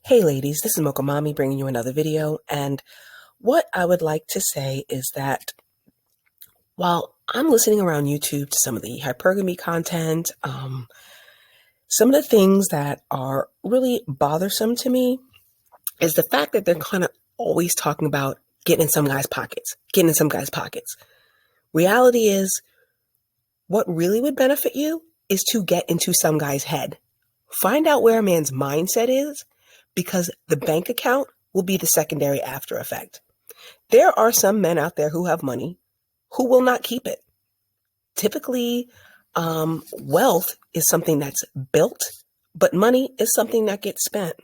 Hey ladies, this is Mocha Mommy bringing you another video, and what I would like to say is that while I'm listening around YouTube to some of the hypergamy content, some of the things that are really bothersome to me is the fact that they're kind of always talking about getting in some guy's pockets, getting in some guy's pockets. Reality is, what really would benefit you is to get into some guy's head. Find out where a man's mindset is, because the bank account will be the secondary after effect. There are some men out there who have money who will not keep it. Typically, wealth is something that's built, but money is something that gets spent.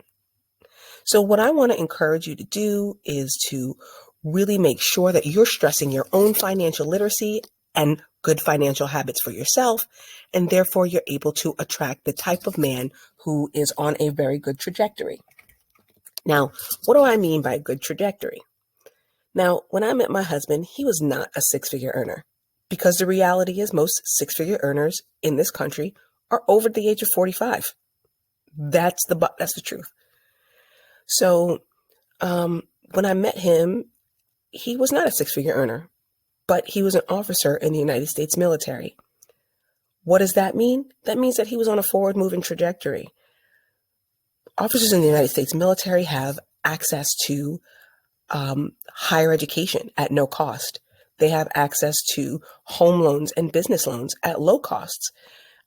So what I want to encourage you to do is to really make sure that you're stressing your own financial literacy and good financial habits for yourself, and therefore you're able to attract the type of man who is on a very good trajectory. Now, what do I mean by a good trajectory? Now, when I met my husband, he was not a six-figure earner, because the reality is most six-figure earners in this country are over the age of 45. That's the truth. So when I met him, he was not a six-figure earner, but he was an officer in the United States military. What does that mean? That means that he was on a forward-moving trajectory. Officers in the United States military have access to higher education at no cost. They have access to home loans and business loans at low costs.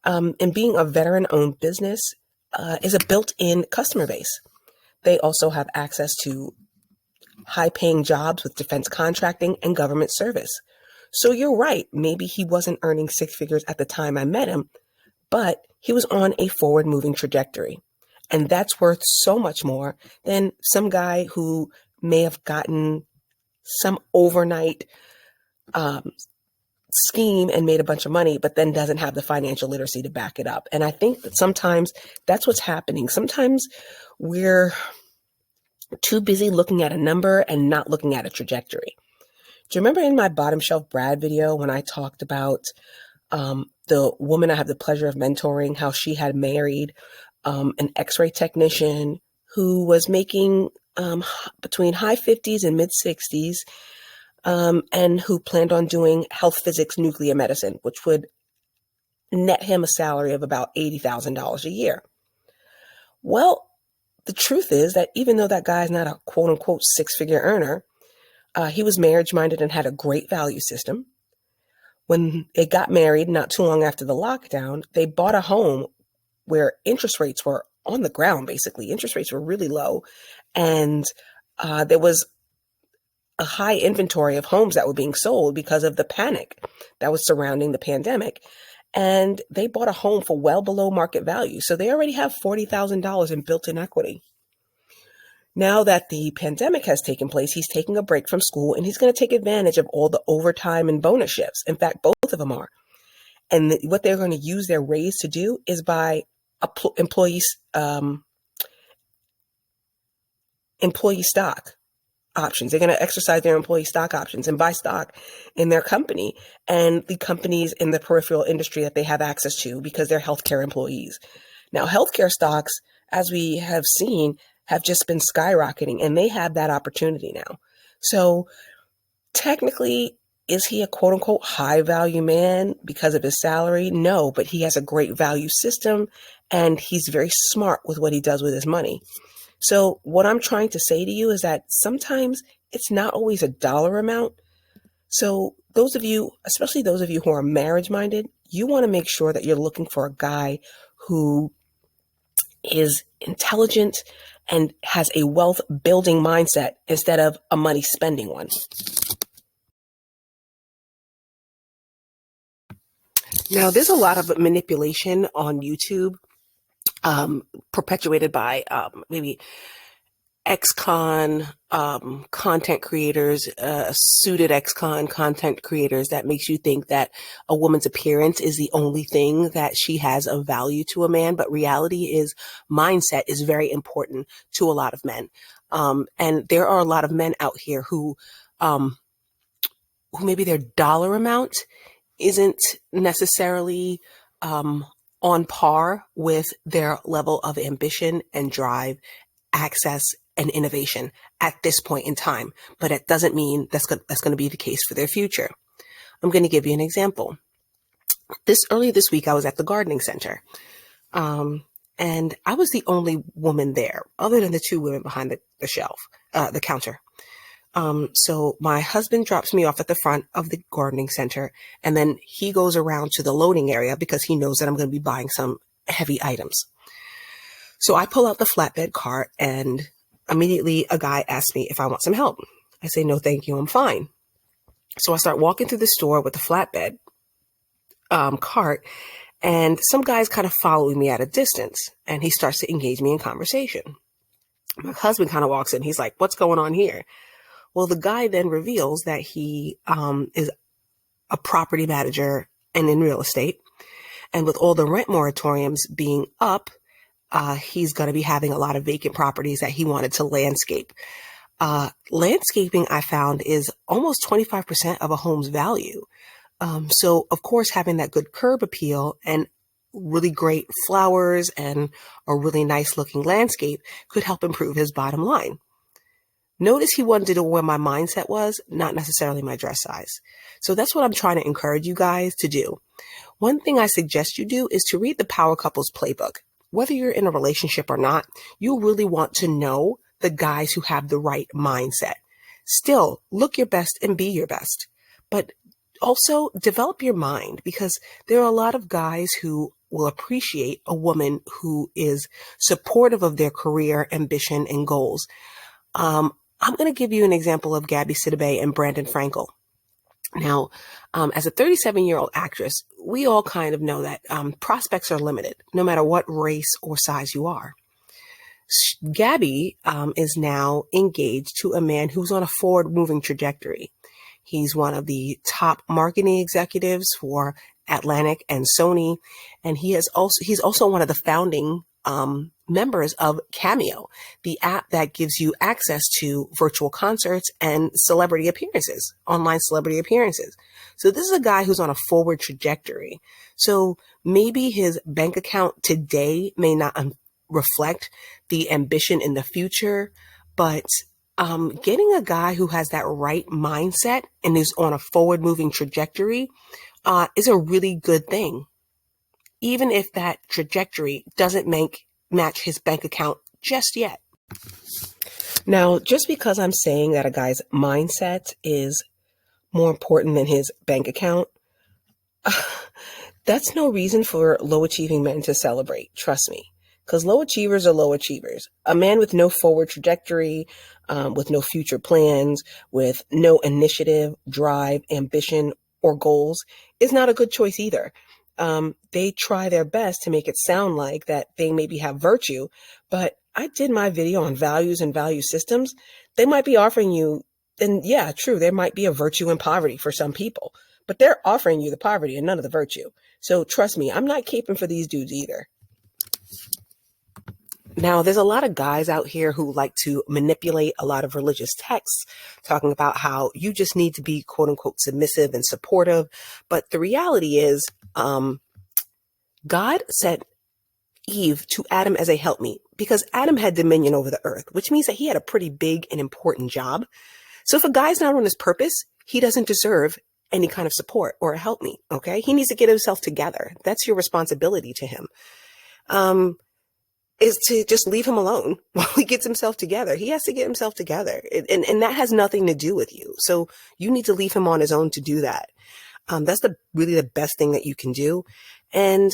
And being a veteran-owned business is a built-in customer base. They also have access to high-paying jobs with defense contracting and government service. So you're right, maybe he wasn't earning six figures at the time I met him, but he was on a forward-moving trajectory. And that's worth so much more than some guy who may have gotten some overnight scheme and made a bunch of money, but then doesn't have the financial literacy to back it up. And I think that sometimes that's what's happening. Sometimes we're too busy looking at a number and not looking at a trajectory. Do you remember in my Bottom Shelf Brad video when I talked about the woman I have the pleasure of mentoring, how she had married an x-ray technician who was making between high 50s and mid 60s, and who planned on doing health physics nuclear medicine, which would net him a salary of about $80,000 a year. Well, the truth is that even though that guy's not a quote unquote six-figure earner, he was marriage-minded and had a great value system. When they got married, not too long after the lockdown, they bought a home where interest rates were on the ground, basically. Interest rates were really low. And there was a high inventory of homes that were being sold because of the panic that was surrounding the pandemic. And they bought a home for well below market value. So they already have $40,000 in built-in equity. Now that the pandemic has taken place, he's taking a break from school and he's going to take advantage of all the overtime and bonus shifts. In fact, both of them are. And what they're going to use their raise to do is buy employee stock options. They're going to exercise their employee stock options and buy stock in their company and the companies in the peripheral industry that they have access to because they're healthcare employees. Now, healthcare stocks, as we have seen, have just been skyrocketing, and they have that opportunity now. So technically, is he a quote unquote high value man because of his salary? No, but he has a great value system and he's very smart with what he does with his money. So what I'm trying to say to you is that sometimes it's not always a dollar amount. So those of you, especially those of you who are marriage minded, you want to make sure that you're looking for a guy who is intelligent and has a wealth building mindset instead of a money spending one. Now, there's a lot of manipulation on YouTube, perpetuated by maybe ex-con content creators, suited ex-con content creators, that makes you think that a woman's appearance is the only thing that she has of value to a man. But reality is mindset is very important to a lot of men. And there are a lot of men out here who maybe their dollar amount isn't necessarily on par with their level of ambition and drive access and innovation at this point in time, but it doesn't mean that's going to be the case for their future. I'm going to give you an example. Earlier this week, I was at the gardening center, and I was the only woman there, other than the two women behind the counter. So my husband drops me off at the front of the gardening center, and then he goes around to the loading area because he knows that I'm going to be buying some heavy items. So I pull out the flatbed cart, and immediately a guy asks me if I want some help. I say, no, thank you, I'm fine. So I start walking through the store with the flatbed cart, and some guy's kind of following me at a distance, and he starts to engage me in conversation. My husband kind of walks in. He's like, what's going on here? Well, the guy then reveals that he is a property manager and in real estate. And with all the rent moratoriums being up, he's going to be having a lot of vacant properties that he wanted to landscape. Landscaping, I found, is almost 25% of a home's value. So, of course, having that good curb appeal and really great flowers and a really nice looking landscape could help improve his bottom line. Notice he wanted to know where my mindset was, not necessarily my dress size. So that's what I'm trying to encourage you guys to do. One thing I suggest you do is to read the Power Couples Playbook. Whether you're in a relationship or not, you really want to know the guys who have the right mindset. Still, look your best and be your best. But also develop your mind, because there are a lot of guys who will appreciate a woman who is supportive of their career, ambition, and goals. I'm going to give you an example of Gabby Sidibe and Brandon Frankel. Now, as a 37-year-old actress, we all kind of know that prospects are limited, no matter what race or size you are. Gabby is now engaged to a man who's on a forward-moving trajectory. He's one of the top marketing executives for Atlantic and Sony, and he's also one of the founding members of Cameo, the app that gives you access to virtual concerts and celebrity appearances, online celebrity appearances. So this is a guy who's on a forward trajectory. So maybe his bank account today may not reflect the ambition in the future, but getting a guy who has that right mindset and is on a forward moving trajectory is a really good thing, even if that trajectory doesn't match his bank account just yet. Now, just because I'm saying that a guy's mindset is more important than his bank account, that's no reason for low achieving men to celebrate. Trust me, because low achievers are low achievers. A man with no forward trajectory, with no future plans, with no initiative, drive, ambition, or goals is not a good choice either. They try their best to make it sound like that they maybe have virtue, but I did my video on values and value systems. They might be offering you, and yeah, true, there might be a virtue in poverty for some people, but they're offering you the poverty and none of the virtue. So trust me, I'm not caping for these dudes either. Now, there's a lot of guys out here who like to manipulate a lot of religious texts, talking about how you just need to be, quote unquote, submissive and supportive. But the reality is, God sent Eve to Adam as a helpmeet because Adam had dominion over the earth, which means that he had a pretty big and important job. So if a guy's not on his purpose, he doesn't deserve any kind of support or a helpmeet. Okay. He needs to get himself together. That's your responsibility to him. Is to just leave him alone while he gets himself together. He has to get himself together. And that has nothing to do with you. So you need to leave him on his own to do that. That's really the best thing that you can do. And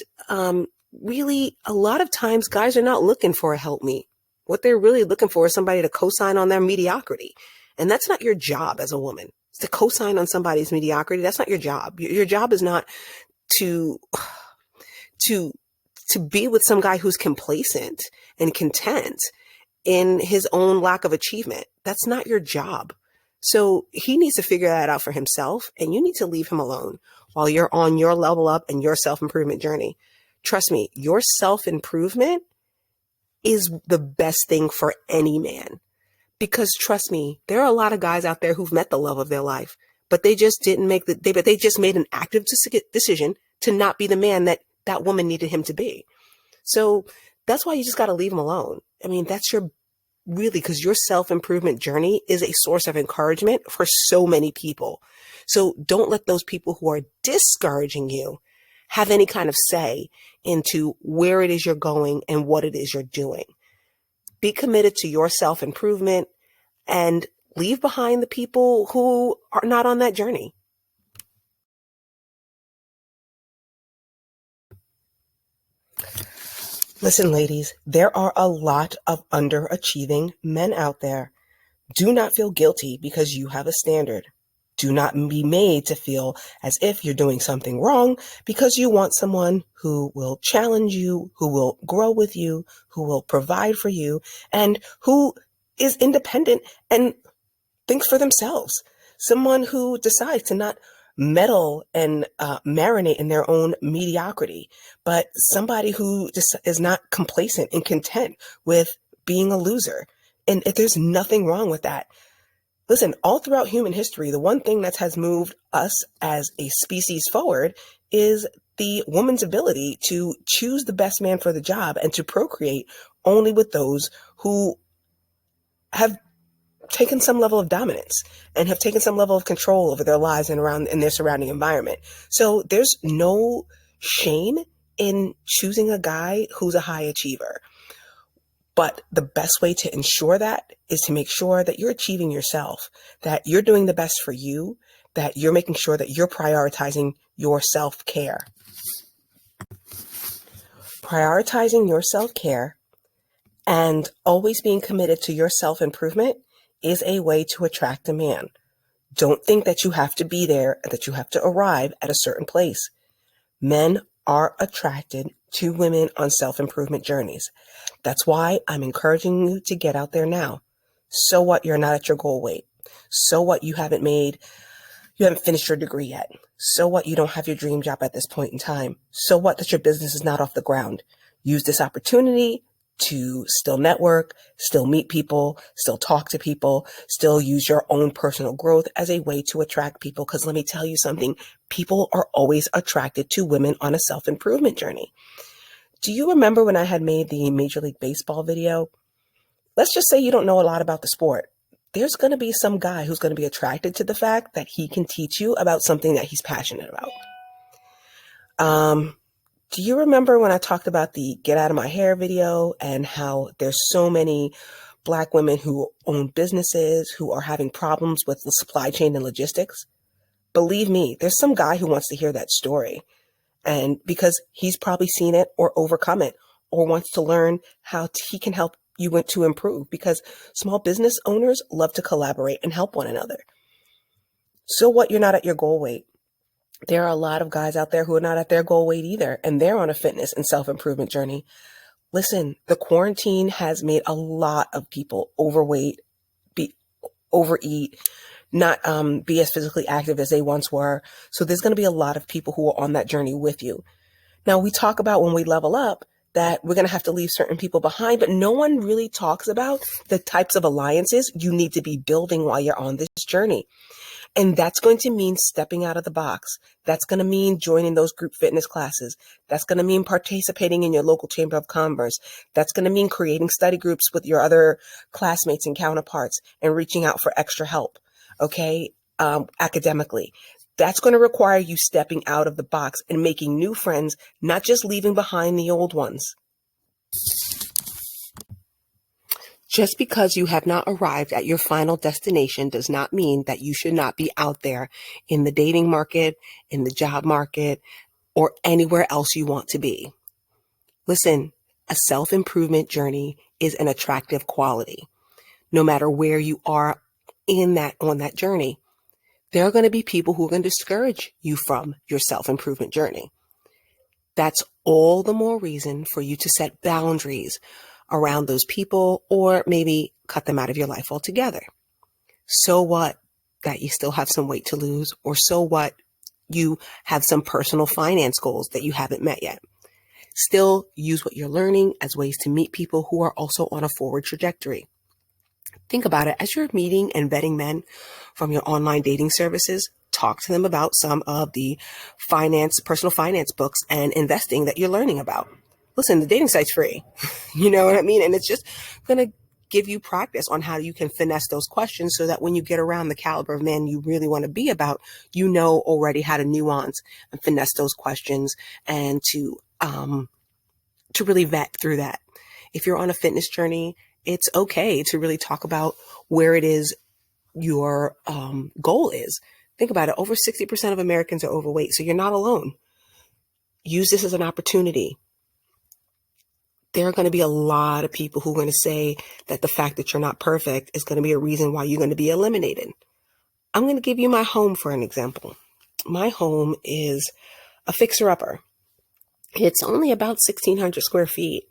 really, a lot of times guys are not looking for a helpmeet. What they're really looking for is somebody to co-sign on their mediocrity. And that's not your job as a woman. It's to co-sign on somebody's mediocrity. That's not your job. Your job is not to be with some guy who's complacent and content in his own lack of achievement. That's not your job. So he needs to figure that out for himself, and you need to leave him alone while you're on your level up and your self-improvement journey. Trust me, your self-improvement is the best thing for any man, because trust me, there are a lot of guys out there who've met the love of their life, but they just didn't they just made an active decision to not be the man that woman needed him to be. So that's why you just got to leave him alone. I mean, that's your really, because your self-improvement journey is a source of encouragement for so many people. So don't let those people who are discouraging you have any kind of say into where it is you're going and what it is you're doing. Be committed to your self-improvement and leave behind the people who are not on that journey. Listen, ladies, there are a lot of underachieving men out there. Do not feel guilty because you have a standard. Do not be made to feel as if you're doing something wrong because you want someone who will challenge you, who will grow with you, who will provide for you, and who is independent and thinks for themselves. Someone who decides to not meddle and marinate in their own mediocrity, but somebody who just is not complacent and content with being a loser. And if there's nothing wrong with that. Listen, all throughout human history, the one thing that has moved us as a species forward is the woman's ability to choose the best man for the job and to procreate only with those who have taken some level of dominance and have taken some level of control over their lives and around in their surrounding environment. So there's no shame in choosing a guy who's a high achiever. But the best way to ensure that is to make sure that you're achieving yourself, that you're doing the best for you, that you're making sure that you're prioritizing your self-care. Prioritizing your self-care and always being committed to your self-improvement is a way to attract a man. Don't think that you have to be there and that you have to arrive at a certain place. Men are attracted to women on self-improvement journeys. That's why I'm encouraging you to get out there now. So what, you're not at your goal weight? So what, you haven't finished your degree yet? So what, you don't have your dream job at this point in time? So what, that your business is not off the ground? Use this opportunity to still network, still meet people, still talk to people, still use your own personal growth as a way to attract people. Because let me tell you something, people are always attracted to women on a self-improvement journey. Do you remember when I had made the Major League Baseball video? Let's just say you don't know a lot about the sport. There's going to be some guy who's going to be attracted to the fact that he can teach you about something that he's passionate about. Do you remember when I talked about the Get Out of My Hair video and how there's so many Black women who own businesses who are having problems with the supply chain and logistics? Believe me, there's some guy who wants to hear that story. And because he's probably seen it or overcome it or wants to learn how he can help you to improve, because small business owners love to collaborate and help one another. So what, you're not at your goal weight? There are a lot of guys out there who are not at their goal weight either, and they're on a fitness and self-improvement journey. Listen, the quarantine has made a lot of people overweight, overeat, not be as physically active as they once were. So there's going to be a lot of people who are on that journey with you. Now, we talk about when we level up that we're going to have to leave certain people behind, but no one really talks about the types of alliances you need to be building while you're on this journey. And that's going to mean stepping out of the box. That's going to mean joining those group fitness classes. That's going to mean participating in your local chamber of commerce. That's going to mean creating study groups with your other classmates and counterparts and reaching out for extra help, okay, academically. That's going to require you stepping out of the box and making new friends, not just leaving behind the old ones. Just because you have not arrived at your final destination does not mean that you should not be out there in the dating market, in the job market, or anywhere else you want to be. Listen, a self-improvement journey is an attractive quality. No matter where you are on that journey, there are going to be people who are going to discourage you from your self-improvement journey. That's all the more reason for you to set boundaries around those people, or maybe cut them out of your life altogether. So what that you still have some weight to lose, or so what you have some personal finance goals that you haven't met yet. Still use what you're learning as ways to meet people who are also on a forward trajectory. Think about it. As you're meeting and vetting men from your online dating services, talk to them about some of the personal finance books and investing that you're learning about. Listen, the dating site's free. You know what I mean? And it's just going to give you practice on how you can finesse those questions so that when you get around the caliber of man you really want to be about, you know already how to nuance and finesse those questions and to really vet through that. If you're on a fitness journey, it's okay to really talk about where it is your goal is. Think about it. Over 60% of Americans are overweight, so you're not alone. Use this as an opportunity. There are going to be a lot of people who are going to say that the fact that you're not perfect is going to be a reason why you're going to be eliminated. I'm going to give you my home for an example. My home is a fixer-upper. It's only about 1,600 square feet,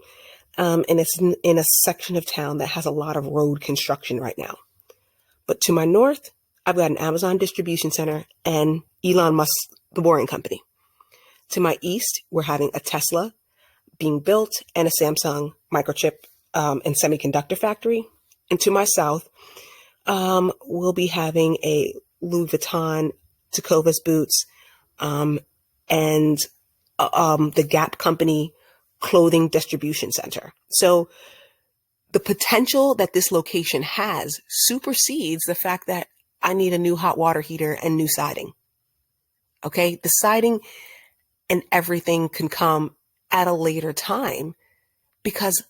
and it's in a section of town that has a lot of road construction right now. But to my north, I've got an Amazon distribution center and Elon Musk, the Boring Company. To my east, we're having a Tesla being built and a Samsung microchip and semiconductor factory. And to my south, we'll be having a Louis Vuitton Tecovas boots and the Gap Company clothing distribution center. So the potential that this location has supersedes the fact that I need a new hot water heater and new siding. Okay, the siding and everything can come at a later time because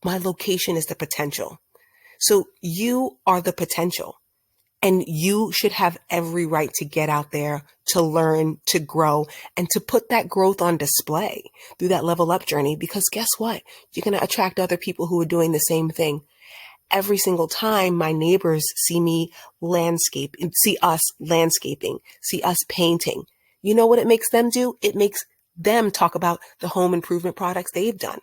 my location is the potential. So you are the potential, and you should have every right to get out there, to learn, to grow, and to put that growth on display through that level up journey, because guess what? You're going to attract other people who are doing the same thing. Every single time my neighbors see us landscaping, see us painting, you know what it makes them do? It makes them talk about the home improvement products they've done.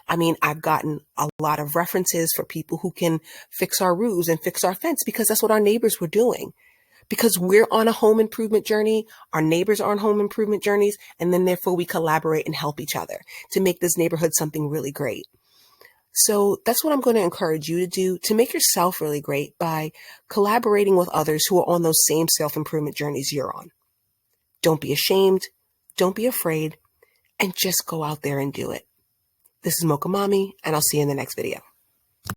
I mean, I've gotten a lot of references for people who can fix our roofs and fix our fence because that's what our neighbors were doing. Because we're on a home improvement journey, our neighbors are on home improvement journeys, and then therefore we collaborate and help each other to make this neighborhood something really great. So that's what I'm going to encourage you to do, to make yourself really great by collaborating with others who are on those same self-improvement journeys you're on. Don't be ashamed. Don't be afraid. And just go out there and do it. This is Mocha Mommy, and I'll see you in the next video.